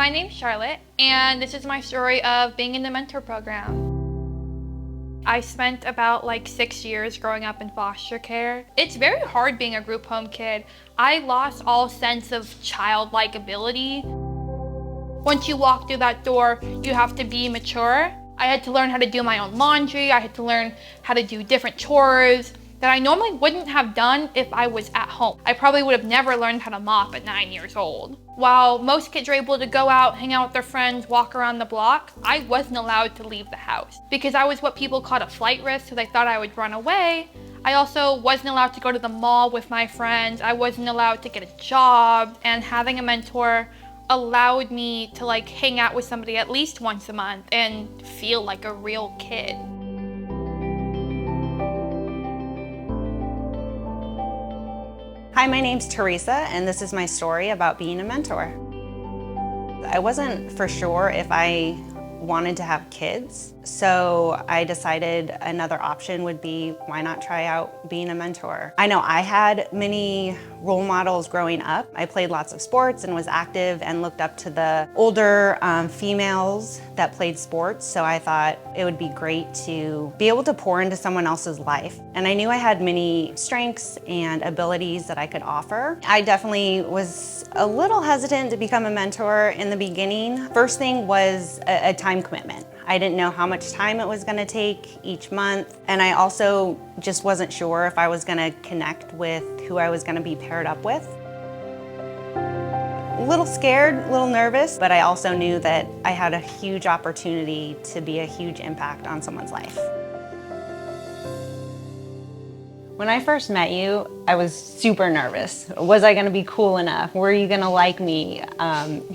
My name's Charlotte, and this is my story of being in the mentor program. I spent about 6 years growing up in foster care. It's very hard being a group home kid. I lost all sense of childlike ability. Once you walk through that door, you have to be mature. I had to learn how to do my own laundry. I had to learn how to do different chores that I normally wouldn't have done if I was at home. I probably would have never learned how to mop at 9 years old. While most kids are able to go out, hang out with their friends, walk around the block, I wasn't allowed to leave the house. Because I was what people called a flight risk, so they thought I would run away. I also wasn't allowed to go to the mall with my friends. I wasn't allowed to get a job. And having a mentor allowed me to hang out with somebody at least once a month and feel like a real kid. Hi, my name's Teresa, and this is my story about being a mentor. I wasn't for sure if I wanted to have kids, so I decided another option would be, why not try out being a mentor? I know I had many role models growing up. I played lots of sports and was active and looked up to the older females that played sports, so I thought it would be great to be able to pour into someone else's life. And I knew I had many strengths and abilities that I could offer. I definitely was a little hesitant to become a mentor in the beginning. First thing was a time commitment. I didn't know how much time it was going to take each month, and I also just wasn't sure if I was going to connect with who I was going to be paired up with. A little scared, a little nervous, but I also knew that I had a huge opportunity to be a huge impact on someone's life. When I first met you, I was super nervous. Was I gonna be cool enough? Were you gonna like me?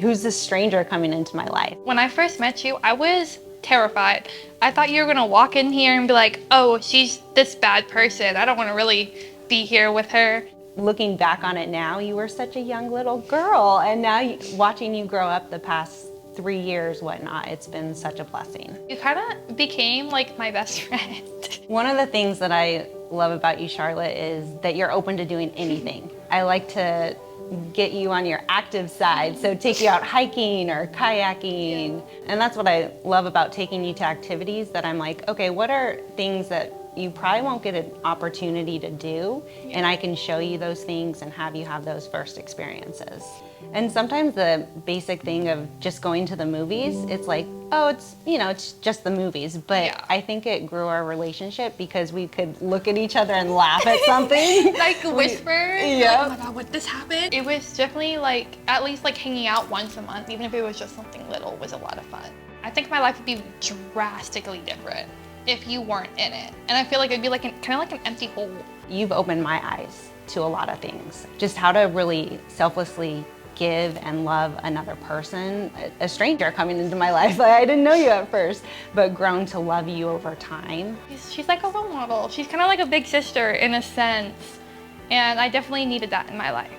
Who's this stranger coming into my life? When I first met you, I was terrified. I thought you were gonna walk in here and be like, oh, she's this bad person. I don't wanna really be here with her. Looking back on it now, you were such a young little girl, and now watching you grow up the past 3 years, whatnot, it's been such a blessing. You kind of became like my best friend. One of the things that I love about you, Charlotte, is that you're open to doing anything. I like to get you on your active side, so take you out hiking or kayaking. And that's what I love about taking you to activities, that I'm like, okay, what are things that you probably won't get an opportunity to do, and I can show you those things and have you have those first experiences. And sometimes the basic thing of just going to the movies, it's like, oh, it's just the movies. But I think it grew our relationship because we could look at each other and laugh at something. Whisper. Yeah. Oh my God, would this happen? It was definitely at least hanging out once a month, even if it was just something little, was a lot of fun. I think my life would be drastically different if you weren't in it. And I feel like it'd be kind of like an empty hole. You've opened my eyes to a lot of things. Just how to really selflessly give and love another person, a stranger coming into my life. I didn't know you at first, but grown to love you over time. She's like a role model. She's kind of like a big sister in a sense, and I definitely needed that in my life.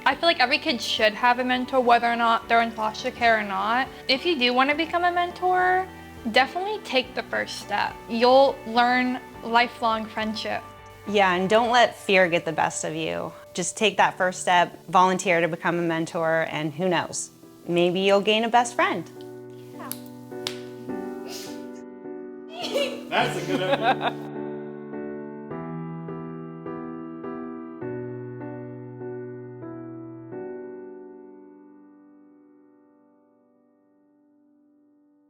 I feel like every kid should have a mentor, whether or not they're in foster care or not. If you do want to become a mentor, definitely take the first step. You'll learn lifelong friendship. Yeah, and don't let fear get the best of you. Just take that first step, volunteer to become a mentor, and who knows, maybe you'll gain a best friend. Yeah. That's a good idea.